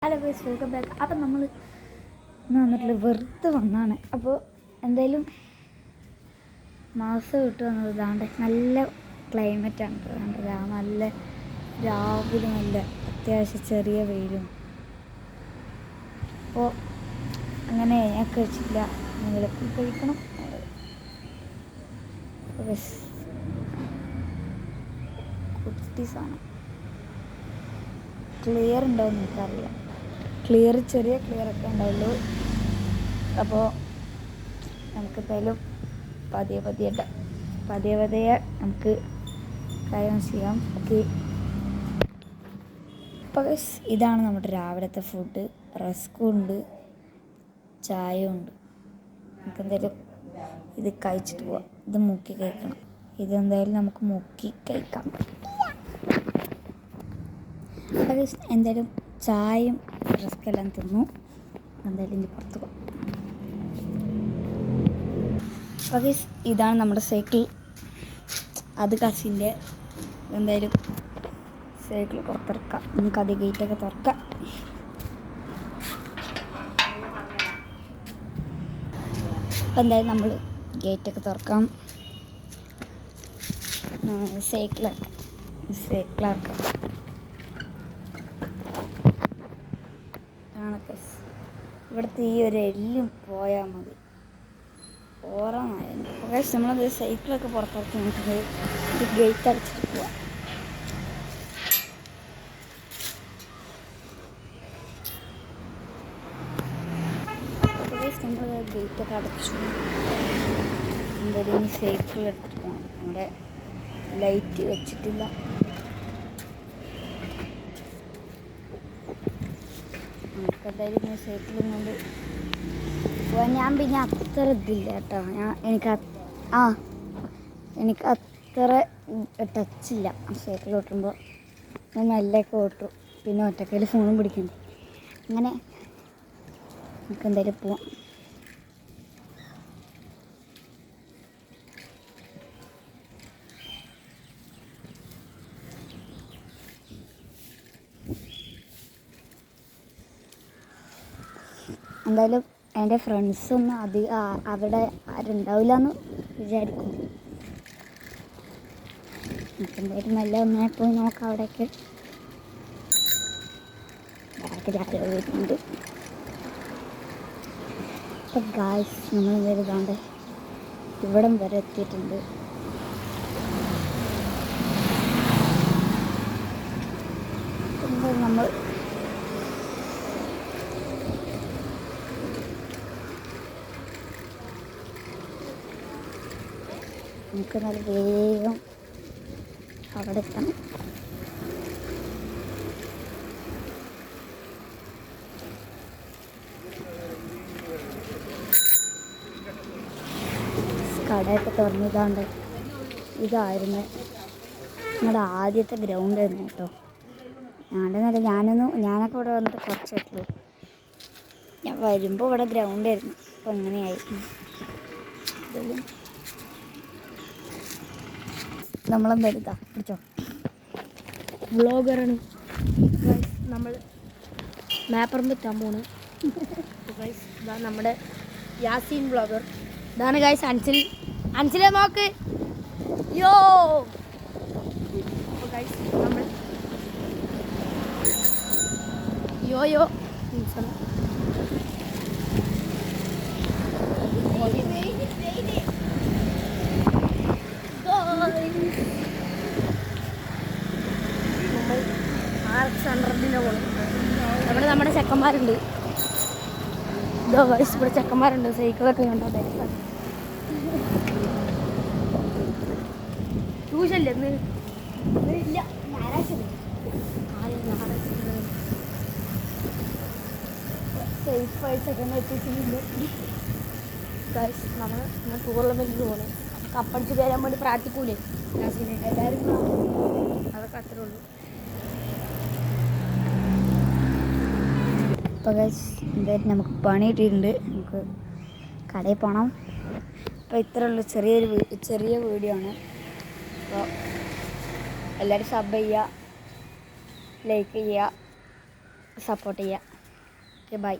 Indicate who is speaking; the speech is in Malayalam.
Speaker 1: Hello guys, welcome back. അപ്പം നമ്മൾ ഇന്ന് വന്നിട്ടുള്ള വെറുതെ വന്നാണ്. അപ്പോൾ എന്തായാലും മാസം വിട്ട് വന്നത് ഇതാണ്ട് നല്ല ക്ലൈമറ്റാണ്. ഇതാണ്ട് നല്ല രാവിലെ നല്ല അത്യാവശ്യം ചെറിയ വെയിലും. അപ്പോൾ അങ്ങനെ ഞാൻ കഴിച്ചില്ല, നിങ്ങളെപ്പോൾ കഴിക്കണം. കുട്ടീസാണ് ക്ലിയർ ഉണ്ടോയെന്ന് എനിക്കറിയാം. ചെറിയ ക്ലിയറൊക്കെ ഉണ്ടാവുള്ളൂ. അപ്പോൾ നമുക്കെന്തായാലും പതിയെ നമുക്ക് കാര്യം ചെയ്യാം. ഓക്കെ, അപ്പോൾ ഇതാണ് നമ്മുടെ രാവിലത്തെ ഫുഡ്. റസ്കും ഉണ്ട്, ചായ ഉണ്ട്. നമുക്കെന്തായാലും ഇത് കഴിച്ചിട്ട് പോവാം. ഇത് മുക്കി കഴിക്കണം. ഇതെന്തായാലും നമുക്ക് മുക്കി കഴിക്കാം. എന്തായാലും ചായയും റസ്ക്കെല്ലാം തിന്നു. എന്തായാലും ഇനി പുറത്ത് പോകാം. അപ്പോൾ ഇതാണ് നമ്മുടെ സൈക്കിൾ. അത് കസിൻ്റെ. എന്തായാലും സൈക്കിൾ പുറത്തിറക്കാം. നമുക്കത് ഗേറ്റൊക്കെ തുറക്കാം. അപ്പോൾ എന്തായാലും നമ്മൾ ഗേറ്റൊക്കെ തുറക്കാം. സൈക്കിളാക്കാം. ഇവിടുത്തെ ഈ ഒരു എല്ലും പോയാൽ മതി. ഓരമായിരുന്നു. പക്ഷേ നമ്മളത് സൈക്കിളൊക്കെ പുറത്തിറക്കി നമുക്ക് ഇത് ഗേറ്റ് അടച്ചിട്ട് പോവാം. നമ്മൾ ഗേറ്റൊക്കെ അടച്ചു. എന്തായാലും ഇനി സൈക്കിൾ എടുത്തിട്ട് പോകണം. നമ്മുടെ ലൈറ്റ് വെച്ചിട്ടില്ല. നമുക്കെന്തായാലും ഇനി സൈക്കിളും കൊണ്ട് പോവാൻ. ഞാൻ പിന്നെ അത്ര ഇതില്ല കേട്ടോ. എനിക്ക് അത്ര ടച്ചില്ല സൈക്കിൾ ഓട്ടുമ്പോൾ. ഞാൻ മെല്ലൊക്കെ ഓട്ടും. പിന്നെ ഒറ്റക്കയിൽ ഫോണും പിടിക്കണ്ടേ. അങ്ങനെ നമുക്ക് എന്തായാലും പോവാം. എന്തായാലും എൻ്റെ ഫ്രണ്ട്സൊന്നും അവിടെ ആരുണ്ടാവില്ല എന്ന് വിചാരിക്കുന്നു. എന്തായാലും നല്ല ഒന്നേ പോയി നോക്കാം. അവിടെയൊക്കെ വരുന്നുണ്ട്. അപ്പം ഗായ്സ്, നമ്മൾ എന്തായാലും ഇവിടം വരെ എത്തിയിട്ടുണ്ട്. നമ്മൾ നമുക്ക് നല്ല വേഗം അവിടെ എത്തണം. കടയൊക്കെ തുറന്നിതാണ്ട്. ഇതായിരുന്നു ഞങ്ങളുടെ ആദ്യത്തെ ഗ്രൗണ്ടായിരുന്നു കേട്ടോ. ഞാനൊക്കെ ഇവിടെ വന്നിട്ട് കുറച്ചേ. ഞാൻ വരുമ്പോൾ ഇവിടെ ഗ്രൗണ്ടായിരുന്നു. അപ്പോൾ അങ്ങനെയായി. നമ്മളെന്തായാലും പിടിച്ചോ.
Speaker 2: വ്ളോഗറാണ് നമ്മൾ. മാപ്പറമ്പ് എത്താൻ പോണ്. ഇതാണ് നമ്മുടെ യാസീൻ വ്ളോഗർ. ഇതാണ് ഗൈസ് അൻസിലെ നോക്ക്. യോ ഗൈസ്, നമ്മൾ യോ അവിടെ നമ്മുടെ ചെക്കന്മാരുണ്ട്. ഇതോ ഗൈസ്, ഇവിടെ ചെക്കന്മാരുണ്ട്. സൈക്കിളൊക്കെ കണ്ടോ. ട്യൂഷനില്ല ഇന്ന്. ഇല്ല, ഞായറാഴ്ച. സേഫായിട്ടൊക്കെ എത്തിച്ചിട്ടുണ്ട് ഗൈസ്. നമ്മൾ ടൂർണമെൻറ്റിന് പോകണം. കപ്പടിച്ച് തരാൻ വേണ്ടി പ്രാർത്ഥിക്കൂലേ എല്ലാവരും. അതൊക്കെ അത്രേ ഉള്ളൂ.
Speaker 1: അപ്പോൾ ഗൈസ്, എന്തായാലും നമുക്ക് പണി കിട്ടിയിട്ടുണ്ട്. നമുക്ക് കടയിൽ പോകണം. അപ്പോൾ ഇത്ര ഉള്ളൂ, ചെറിയ വീഡിയോ ആണ്. അപ്പോൾ എല്ലാവരും സബ് ചെയ്യുക, ലൈക്ക് ചെയ്യുക, സപ്പോർട്ട് ചെയ്യുക. Okay bye.